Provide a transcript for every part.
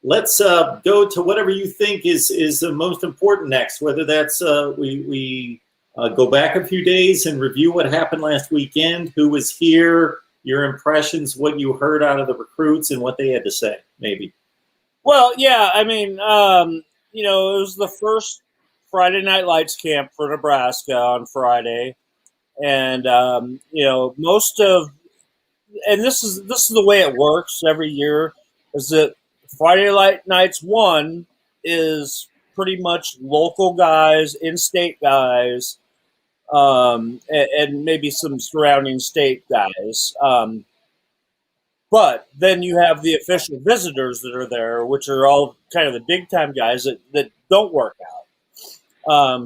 let's go to whatever you think is the most important next. Whether that's we go back a few days and review what happened last weekend, who was here, your impressions, what you heard out of the recruits, and what they had to say, maybe. Well, yeah, I mean, it was the first Friday Night Lights camp for Nebraska on Friday, and most of, and this is the way it works every year, is that Friday Nights 1 is pretty much local guys, in-state guys, and maybe some surrounding state guys. But then you have the official visitors that are there, which are all kind of the big-time guys that don't work out.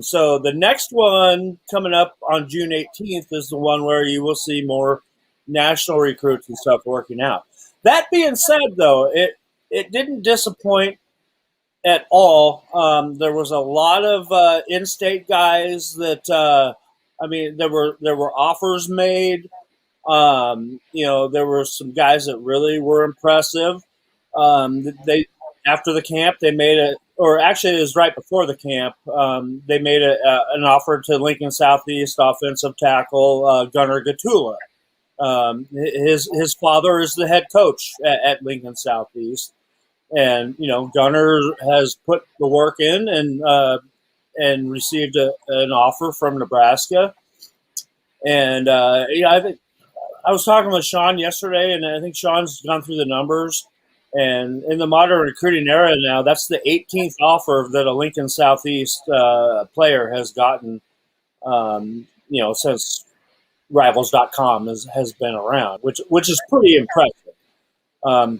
So the next one coming up on June 18th is the one where you will see more national recruits and stuff working out. That being said, though, it didn't disappoint at all. There was a lot of in-state guys that there were offers made. There were some guys that really were impressive. They after the camp they made it, or actually it was right before the camp. They made an offer to Lincoln Southeast offensive tackle Gunnar Gatula. His father is the head coach at Lincoln Southeast, and Gunnar has put the work in and received an offer from Nebraska. And I think I was talking with Sean yesterday, and I think Sean's gone through the numbers. And in the modern recruiting era now, that's the 18th offer that a Lincoln Southeast player has gotten, since Rivals.com has been around, which is pretty impressive,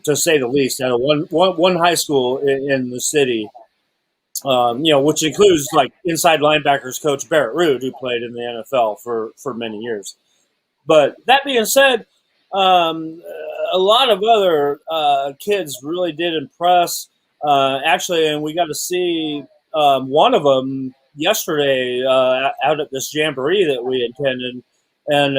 to say the least. At one high school in the city, which includes like inside linebackers coach Barrett Ruud, who played in the NFL for many years. But that being said, a lot of other kids really did impress. Actually, and we got to see one of them yesterday out at this jamboree that we attended. And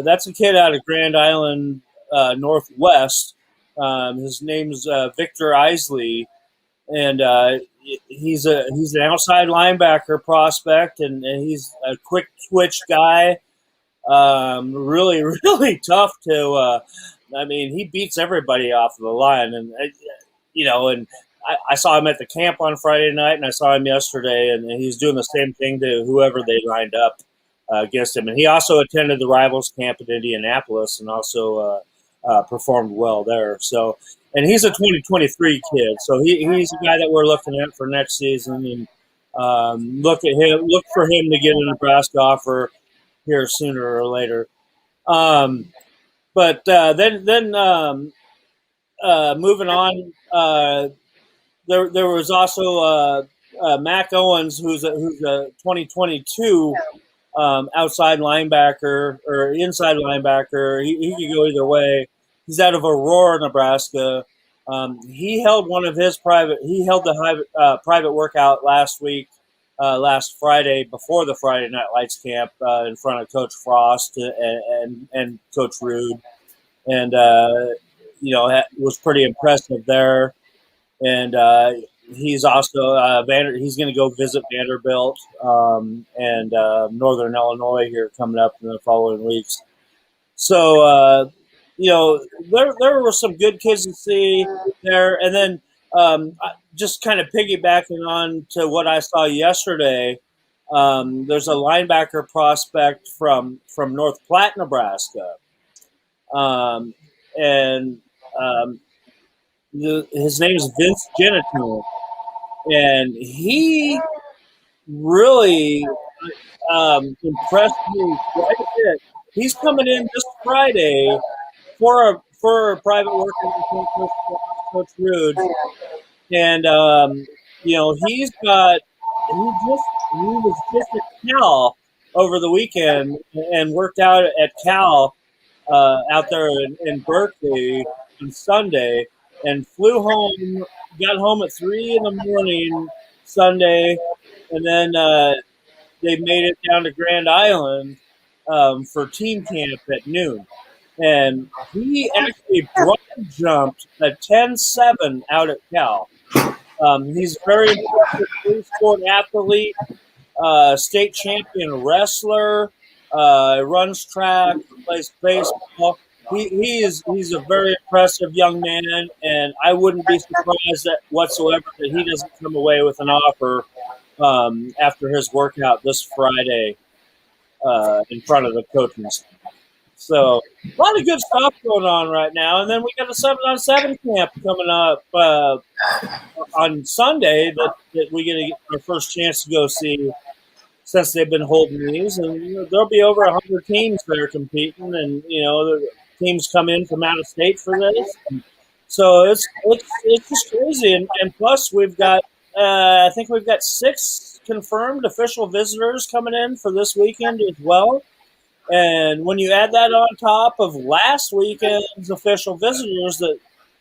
that's a kid out of Grand Island Northwest. His name's Victor Eisley. And he's an outside linebacker prospect, and he's a quick twitch guy. Really, really tough to. He beats everybody off the line, and and I saw him at the camp on Friday night, and I saw him yesterday, and he's doing the same thing to whoever they lined up against him. And he also attended the Rivals camp in Indianapolis, and also performed well there. So, and he's a 2023 kid, so he's a guy that we're looking at for next season, and look for him to get a Nebraska offer here sooner or later. But then moving on, there was also Mack Owens, who's a 2022 outside linebacker or inside linebacker. He could go either way. He's out of Aurora, Nebraska. He held the private workout last Friday before the Friday Night Lights camp in front of Coach Frost and Coach Ruud, and was pretty impressive there. And he's also he's going to go visit Vanderbilt and Northern Illinois here coming up in the following weeks. So there were some good kids to see there, and then. Just kind of piggybacking on to what I saw yesterday, there's a linebacker prospect from North Platte, Nebraska, and his name is Vince Genito, and he really impressed me quite a bit. He's coming in this Friday for a private workout with Coach Ruud. And he was just at Cal over the weekend and worked out at Cal out there in Berkeley on Sunday, and flew home, got home at 3 a.m. Sunday, and then they made it down to Grand Island for team camp at noon. and he actually broad jumped a 10.7 out at Cal. He's a very impressive three-sport athlete, state champion wrestler, runs track, plays baseball. He's a very impressive young man, and I wouldn't be surprised whatsoever that he doesn't come away with an offer after his workout this Friday in front of the coaching staff. So a lot of good stuff going on right now. And then we got a 7-on-7 camp coming up on Sunday that we get our first chance to go see since they've been holding these. And there'll be over 100 teams that are competing, and the teams come in from out of state for this. So it's just crazy. And plus we've got I think we've got 6 confirmed official visitors coming in for this weekend as well. And when you add that on top of last weekend's official visitors, that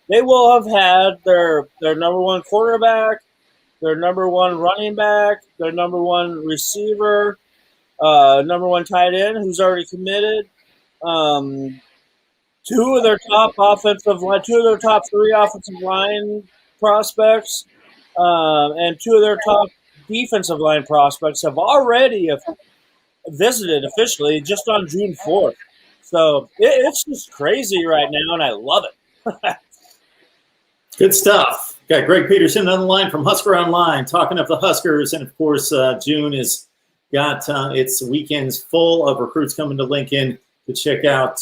they will have had their number one quarterback, their number one running back, their number one receiver, number one tight end who's already committed, 2 of their top 3 offensive line prospects, and 2 of their top defensive line prospects have already visited officially just on June 4th. So it's just crazy right now, and I love it. Good stuff. Got Greg Peterson on the line from Husker Online, talking of the Huskers. And, of course, June has got its weekends full of recruits coming to Lincoln to check out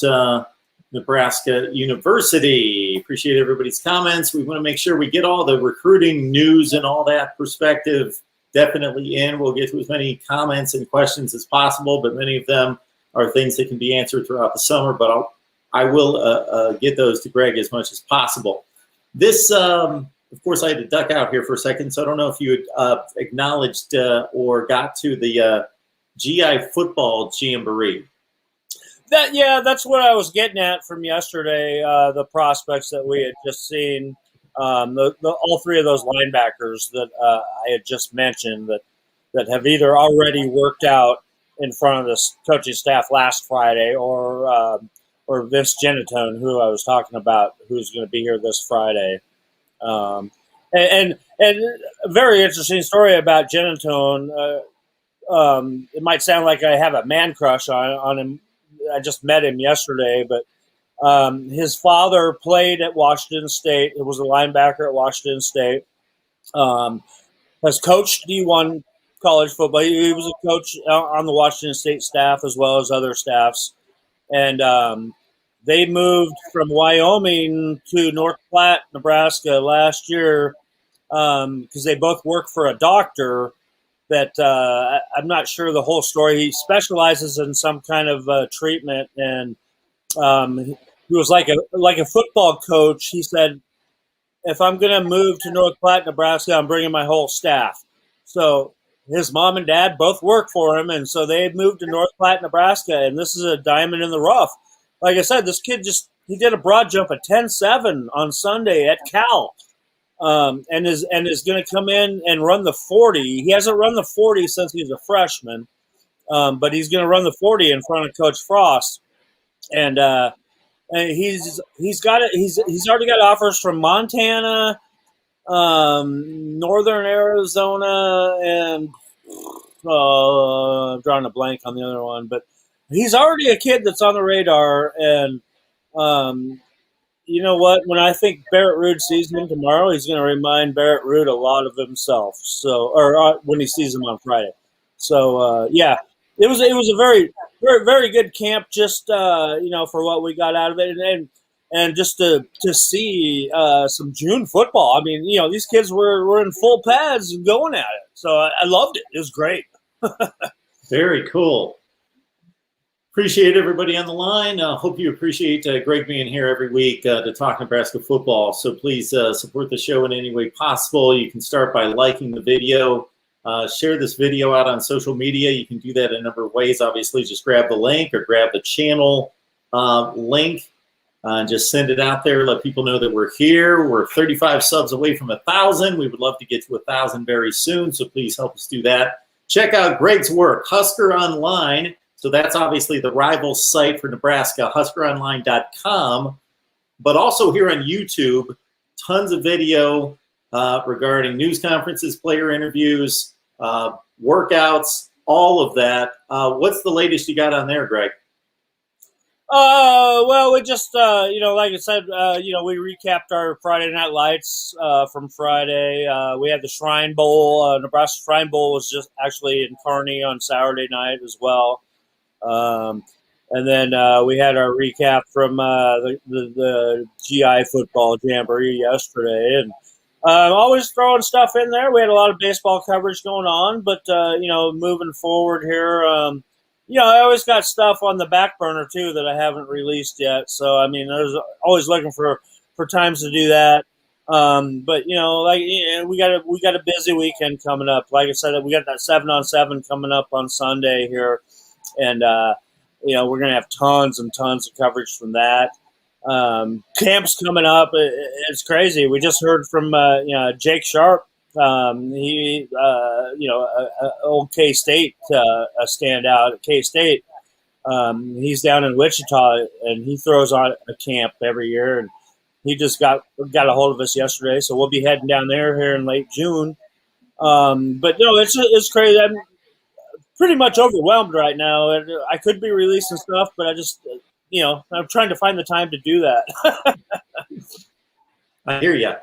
Nebraska University. Appreciate everybody's comments. We want to make sure we get all the recruiting news and all that perspective definitely in. We'll get to as many comments and questions as possible, but many of them are things that can be answered throughout the summer. But I will get those to Greg as much as possible. This, of course, I had to duck out here for a second, so I don't know if you had acknowledged or got to the GI football jamboree. That's what I was getting at from yesterday. The prospects that we had just seen. All 3 of those linebackers that I had just mentioned that have either already worked out in front of the coaching staff last Friday, or Vince Genatone, who I was talking about, who's going to be here this Friday. And a very interesting story about Genatone. It might sound like I have a man crush on him. I just met him yesterday, but his father played at Washington State. It was a linebacker at Washington State. Has coached D1 college football. He was a coach on the Washington State staff as well as other staffs. And they moved from Wyoming to North Platte, Nebraska last year because they both work for a doctor that I'm not sure the whole story. He specializes in some kind of treatment, and he was like a football coach. He said, if I'm going to move to North Platte, Nebraska, I'm bringing my whole staff. So his mom and dad both work for him, and so they moved to North Platte, Nebraska, and this is a diamond in the rough. Like I said, this kid he did a broad jump at 10.7 on Sunday at Cal, and is going to come in and run the 40. He hasn't run the 40 since he was a freshman, but he's going to run the 40 in front of Coach Frost. And he's already got offers from Montana, Northern Arizona, and I'm drawing a blank on the other one. But he's already a kid that's on the radar. And you know what? When I think Barrett Ruud sees him tomorrow, he's going to remind Barrett Ruud a lot of himself. So, or when he sees him on Friday. So it was a very, very, very good camp, just for what we got out of it, and just to see some June football. I mean, these kids were in full pads and going at it, so I loved it. It was great. Very cool. Appreciate everybody on the line. Hope you appreciate Greg being here every week to talk Nebraska football. So please support the show in any way possible. You can start by liking the video. Share this video out on social media. You can do that in a number of ways. Obviously, just grab the link or grab the channel link and just send it out there. Let people know that we're here. We're 35 subs away from 1,000. We would love to get to 1,000 very soon, so please help us do that. Check out Greg's work, Husker Online, So that's obviously the rival site for Nebraska, HuskerOnline.com. But also here on YouTube, tons of video regarding news conferences, player interviews, workouts, all of that. What's the latest you got on there, Greg? Well, we just, like I said, we recapped our Friday Night Lights from Friday. We had the Shrine Bowl. Nebraska Shrine Bowl was just actually in Kearney on Saturday night as well. And then we had our recap from the GI football jamboree yesterday. And always throwing stuff in there. We had a lot of baseball coverage going on. But, moving forward here, I always got stuff on the back burner, too, that I haven't released yet. So, I mean, there's always looking for times to do that. But, we got a busy weekend coming up. Like I said, we got that 7-on-7 coming up on Sunday here. And, we're going to have tons and tons of coverage from that. Camp's coming up. It's crazy. We just heard from, Jake Sharp. He, old K-State, a standout at K-State. He's down in Wichita, and he throws on a camp every year. And he just got a hold of us yesterday, so we'll be heading down there here in late June. But no, it's crazy. I'm pretty much overwhelmed right now. I could be releasing stuff, but I just, I'm trying to find the time to do that. I hear you.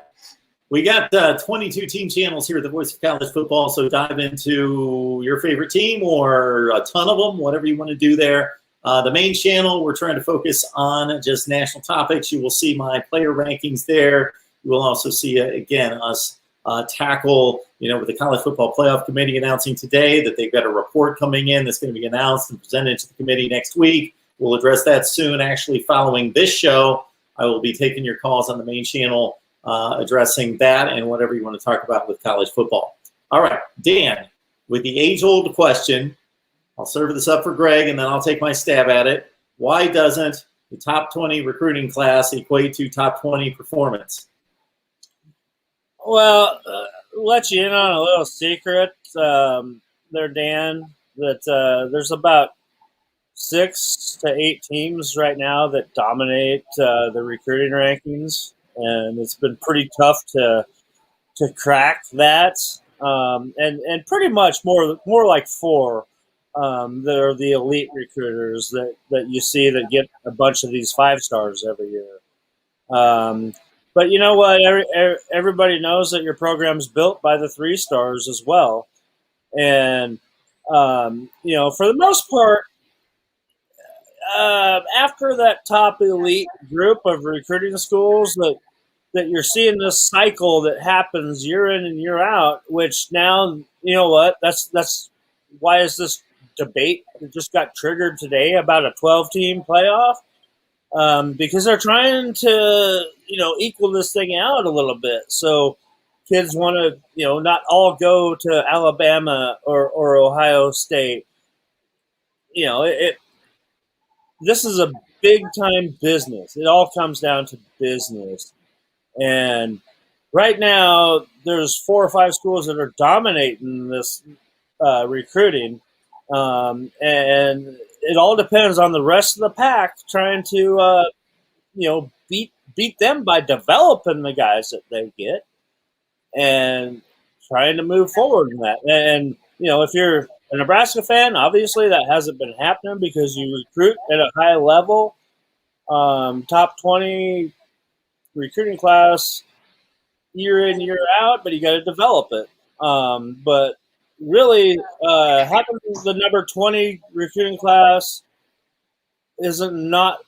We got 22 team channels here at the Voice of College Football, so dive into your favorite team or a ton of them, whatever you want to do there. The main channel, we're trying to focus on just national topics. You will see my player rankings there. You will also see, again, us tackle, with the College Football Playoff Committee announcing today that they've got a report coming in that's going to be announced and presented to the committee next week. We'll address that soon. Actually, following this show, I will be taking your calls on the main channel, addressing that and whatever you want to talk about with college football. All right, Dan, with the age-old question, I'll serve this up for Greg, and then I'll take my stab at it. Why doesn't the top 20 recruiting class equate to top 20 performance? Well, let you in on a little secret there, Dan, that there's about 6 to 8 teams right now that dominate the recruiting rankings, and it's been pretty tough to crack that. And pretty much more like 4 that are the elite recruiters that you see that get a bunch of these 5 stars every year. But you know what? Everybody knows that your program's built by the 3 stars as well. And, for the most part, after that top elite group of recruiting schools that you're seeing this cycle that happens year in and year out, which now, you know what? That's why is this debate that just got triggered today about a 12-team playoff? Because they're trying to, equal this thing out a little bit. So kids want to, not all go to Alabama or Ohio State. This is a big-time business. It all comes down to business. And right now, there's 4 or 5 schools that are dominating this recruiting. And it all depends on the rest of the pack trying to, beat them by developing the guys that they get and trying to move forward in that. And, if you're a Nebraska fan, obviously that hasn't been happening because you recruit at a high level, top 20 recruiting class year in, year out, but you got to develop it. But really, having the number 20 recruiting class isn't not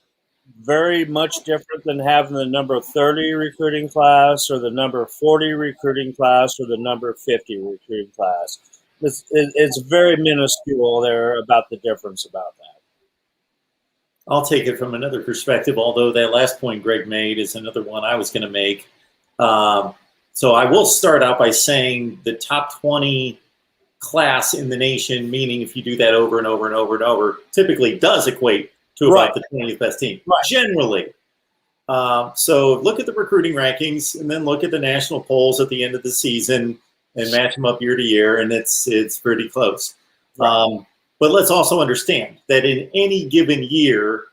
very much different than having the number 30 recruiting class or the number 40 recruiting class or the number 50 recruiting class. It's very minuscule there about the difference about that. I'll take it from another perspective, although that last point Greg made is another one I was going to make. So I will start out by saying the top 20 class in the nation, meaning if you do that over and over and over and over, typically does equate to about the 20th best team, generally. So look at the recruiting rankings and then look at the national polls at the end of the season and match them up year to year, and it's pretty close. But let's also understand that in any given year,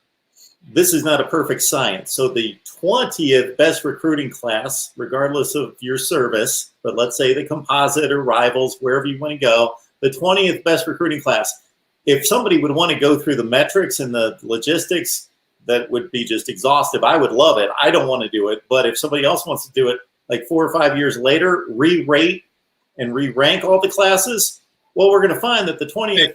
this is not a perfect science. So the 20th best recruiting class, regardless of your service, but let's say the composite or rivals, wherever you want to go, the 20th best recruiting class, if somebody would want to go through the metrics and the logistics, that would be just exhaustive. I would love it. I don't want to do it. But if somebody else wants to do it, like 4 or 5 years later, re-rate and re-rank all the classes, well, we're going to find that the 20th,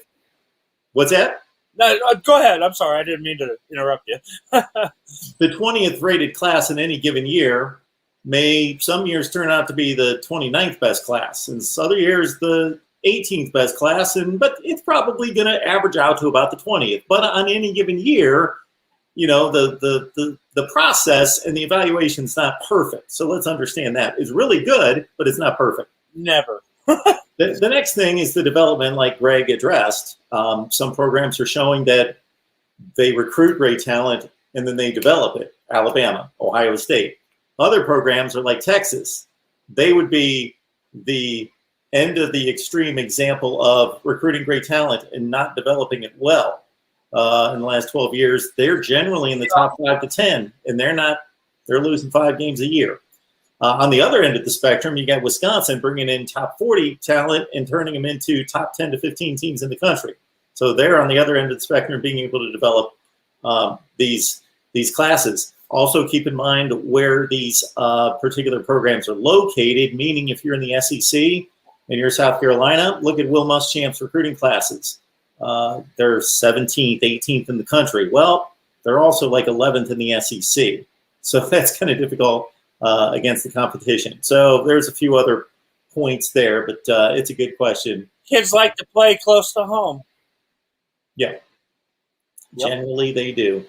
what's that? No, go ahead. I'm sorry. I didn't mean to interrupt you. The 20th rated class in any given year may some years turn out to be the 29th best class, and other years the 18th best class, but it's probably going to average out to about the 20th. But on any given year, you know, the process and the evaluation is not perfect. So let's understand that. It's really good, but it's not perfect. Never. The next thing is the development, like Greg addressed. Some programs are showing that they recruit great talent and then they develop it. Alabama, Ohio State. Other programs are like Texas. They would be the end of the extreme example of recruiting great talent and not developing it well. In the last 12 years, they're generally in the top 5 to 10, and they're losing 5 games a year. On the other end of the spectrum, you got Wisconsin bringing in top 40 talent and turning them into top 10 to 15 teams in the country. So they're on the other end of the spectrum, being able to develop these classes. Also keep in mind where these particular programs are located, meaning if you're in the SEC and you're South Carolina, look at Will Muschamp's recruiting classes. They're 17th, 18th in the country. Well, they're also like 11th in the SEC. So that's kind of difficult against the competition. So there's a few other points there, but it's a good question. Kids like to play close to home. Yeah. Yep. Generally, they do.